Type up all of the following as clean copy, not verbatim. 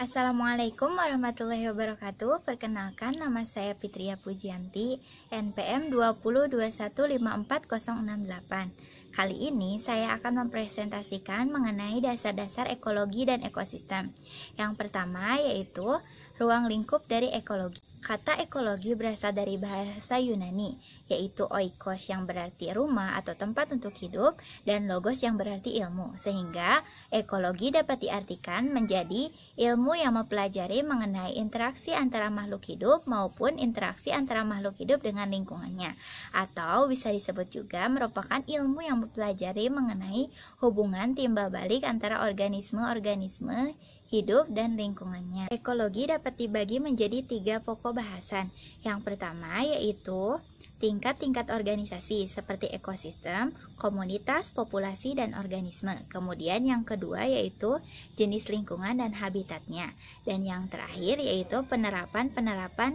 Assalamualaikum warahmatullahi wabarakatuh. Perkenalkan, nama saya Fitria Pujianti, NPM 202154068. Kali ini saya akan mempresentasikan mengenai dasar-dasar ekologi dan ekosistem. Yang pertama yaitu ruang lingkup dari ekologi. Kata ekologi berasal dari bahasa Yunani, yaitu oikos yang berarti rumah atau tempat untuk hidup, dan logos yang berarti ilmu. Sehingga ekologi dapat diartikan menjadi ilmu yang mempelajari mengenai interaksi antara makhluk hidup maupun interaksi antara makhluk hidup dengan lingkungannya. Atau bisa disebut juga merupakan ilmu yang mempelajari mengenai hubungan timbal balik antara organisme-organisme hidup dan lingkungannya. Ekologi dapat dibagi menjadi 3 pokok bahasan. Yang pertama yaitu tingkat-tingkat organisasi seperti ekosistem, komunitas, populasi, dan organisme. Kemudian yang kedua yaitu jenis lingkungan dan habitatnya. Dan yang terakhir yaitu penerapan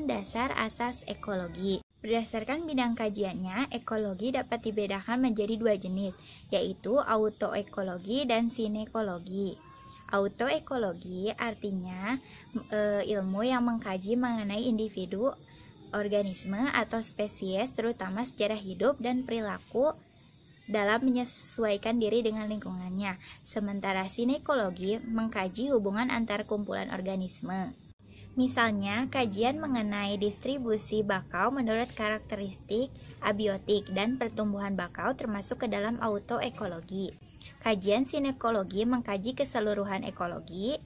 dasar asas ekologi. Berdasarkan bidang kajiannya, ekologi dapat dibedakan menjadi 2 jenis, yaitu autoekologi dan sinekologi. Autoekologi artinya ilmu yang mengkaji mengenai individu, organisme atau spesies terutama secara hidup dan perilaku dalam menyesuaikan diri dengan lingkungannya. Sementara sinekologi mengkaji hubungan antar kumpulan organisme. Misalnya, kajian mengenai distribusi bakau menurut karakteristik abiotik dan pertumbuhan bakau termasuk ke dalam autoekologi. Kajian sinekologi mengkaji keseluruhan ekologi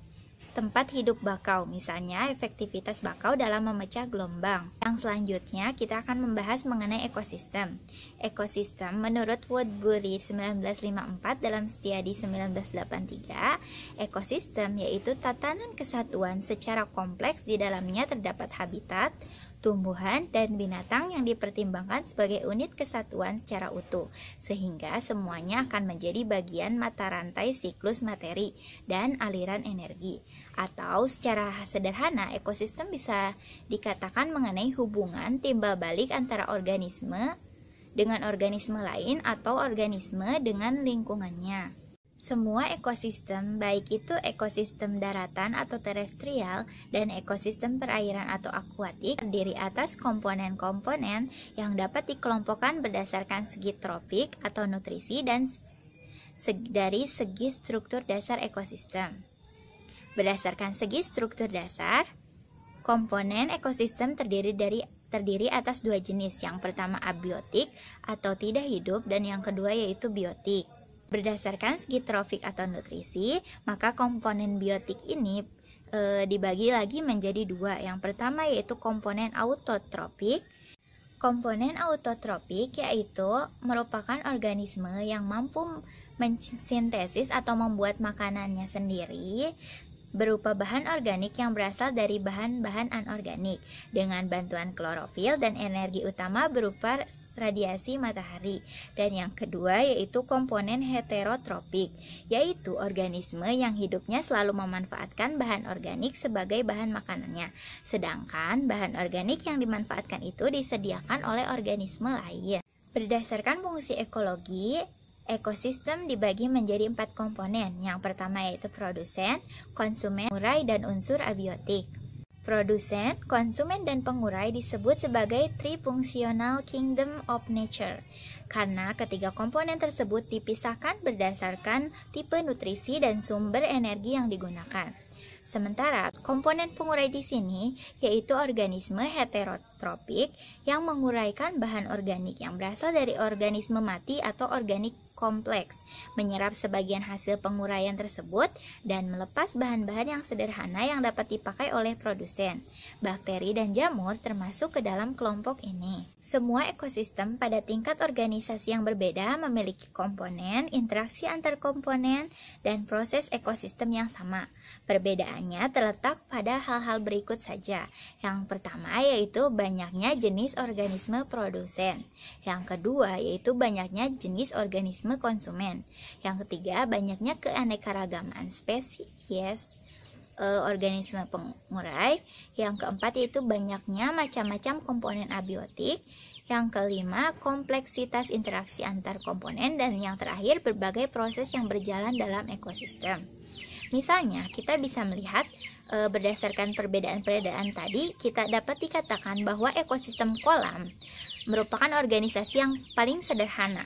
tempat hidup bakau, misalnya efektivitas bakau dalam memecah gelombang. Yang selanjutnya kita akan membahas mengenai ekosistem. Ekosistem menurut Woodbury 1954 dalam Setiadi 1983, ekosistem yaitu tatanan kesatuan secara kompleks di dalamnya terdapat habitat, tumbuhan, dan binatang yang dipertimbangkan sebagai unit kesatuan secara utuh, sehingga semuanya akan menjadi bagian mata rantai siklus materi dan aliran energi. Atau secara sederhana, ekosistem bisa dikatakan mengenai hubungan timbal balik antara organisme dengan organisme lain atau organisme dengan lingkungannya. Semua ekosistem, baik itu ekosistem daratan atau terestrial dan ekosistem perairan atau akuatik, terdiri atas komponen-komponen yang dapat dikelompokkan berdasarkan segi tropik atau nutrisi dan dari segi struktur dasar ekosistem. Berdasarkan segi struktur dasar, komponen ekosistem terdiri atas 2 jenis. Yang pertama abiotik atau tidak hidup, dan yang kedua yaitu biotik. Berdasarkan segi trofik atau nutrisi, maka komponen biotik ini dibagi lagi menjadi 2. Yang pertama yaitu komponen autotropik. Komponen autotropik yaitu merupakan organisme yang mampu mensintesis atau membuat makanannya sendiri berupa bahan organik yang berasal dari bahan-bahan anorganik dengan bantuan klorofil dan energi utama berupa radiasi matahari. Dan yang kedua yaitu komponen heterotropik, yaitu organisme yang hidupnya selalu memanfaatkan bahan organik sebagai bahan makanannya, sedangkan bahan organik yang dimanfaatkan itu disediakan oleh organisme lain. Berdasarkan fungsi ekologi, ekosistem dibagi menjadi 4 komponen. Yang pertama yaitu produsen, konsumen, pengurai, dan unsur abiotik. Produsen, konsumen, dan pengurai disebut sebagai trifunctional kingdom of nature karena ketiga komponen tersebut dipisahkan berdasarkan tipe nutrisi dan sumber energi yang digunakan. Sementara komponen pengurai di sini yaitu organisme heterotropik yang menguraikan bahan organik yang berasal dari organisme mati atau organik kompleks, menyerap sebagian hasil penguraian tersebut dan melepas bahan-bahan yang sederhana yang dapat dipakai oleh produsen. Bakteri dan jamur termasuk ke dalam kelompok ini. Semua ekosistem pada tingkat organisasi yang berbeda memiliki komponen, interaksi antar komponen, dan proses ekosistem yang sama. Perbedaannya terletak pada hal-hal berikut saja. Yang pertama yaitu banyaknya jenis organisme produsen. Yang kedua yaitu banyaknya jenis organisme konsumen. Yang ketiga banyaknya keanekaragaman spesies organisme pengurai. Yang keempat yaitu banyaknya macam-macam komponen abiotik. Yang kelima, kompleksitas interaksi antar komponen. Dan yang terakhir, berbagai proses yang berjalan dalam ekosistem. Misalnya, kita bisa melihat berdasarkan perbedaan-perbedaan tadi, kita dapat dikatakan bahwa ekosistem kolam merupakan organisasi yang paling sederhana.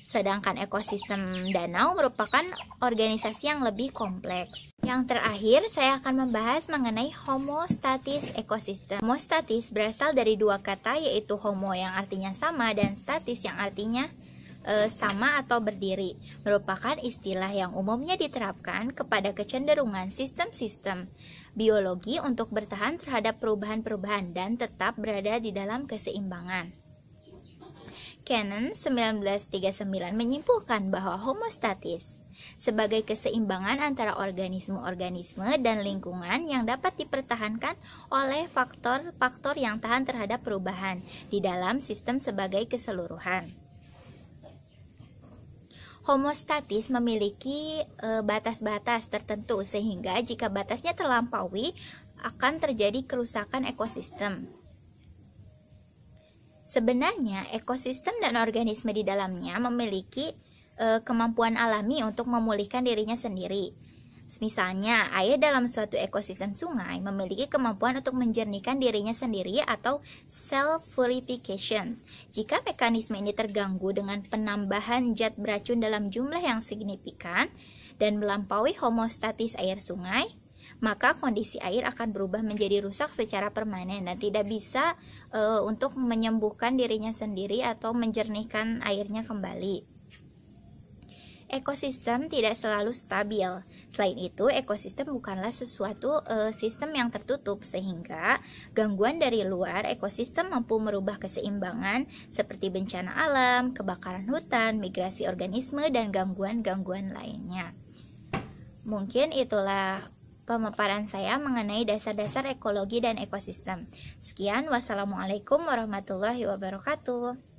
Sedangkan ekosistem danau merupakan organisasi yang lebih kompleks. Yang terakhir, saya akan membahas mengenai homostatis ekosistem. Homostatis berasal dari dua kata, yaitu homo yang artinya sama dan statis yang artinya sama atau berdiri, merupakan istilah yang umumnya diterapkan kepada kecenderungan sistem-sistem biologi untuk bertahan terhadap perubahan-perubahan dan tetap berada di dalam keseimbangan. Cannon 1939 menyimpulkan bahwa homostatis sebagai keseimbangan antara organisme-organisme dan lingkungan yang dapat dipertahankan oleh faktor-faktor yang tahan terhadap perubahan di dalam sistem sebagai keseluruhan. Homostatis memiliki batas-batas tertentu sehingga jika batasnya terlampaui akan terjadi kerusakan ekosistem. Sebenarnya ekosistem dan organisme di dalamnya memiliki kemampuan alami untuk memulihkan dirinya sendiri. Misalnya, air dalam suatu ekosistem sungai memiliki kemampuan untuk menjernihkan dirinya sendiri atau self-purification. Jika mekanisme ini terganggu dengan penambahan zat beracun dalam jumlah yang signifikan dan melampaui homostatis air sungai, maka kondisi air akan berubah menjadi rusak secara permanen dan tidak bisa untuk menyembuhkan dirinya sendiri atau menjernihkan airnya kembali. Ekosistem tidak selalu stabil. Selain itu, ekosistem bukanlah sesuatu sistem yang tertutup, sehingga gangguan dari luar ekosistem mampu merubah keseimbangan seperti bencana alam, kebakaran hutan, migrasi organisme, dan gangguan-gangguan lainnya. Mungkin itulah pemaparan saya mengenai dasar-dasar ekologi dan ekosistem. Sekian, wassalamualaikum warahmatullahi wabarakatuh.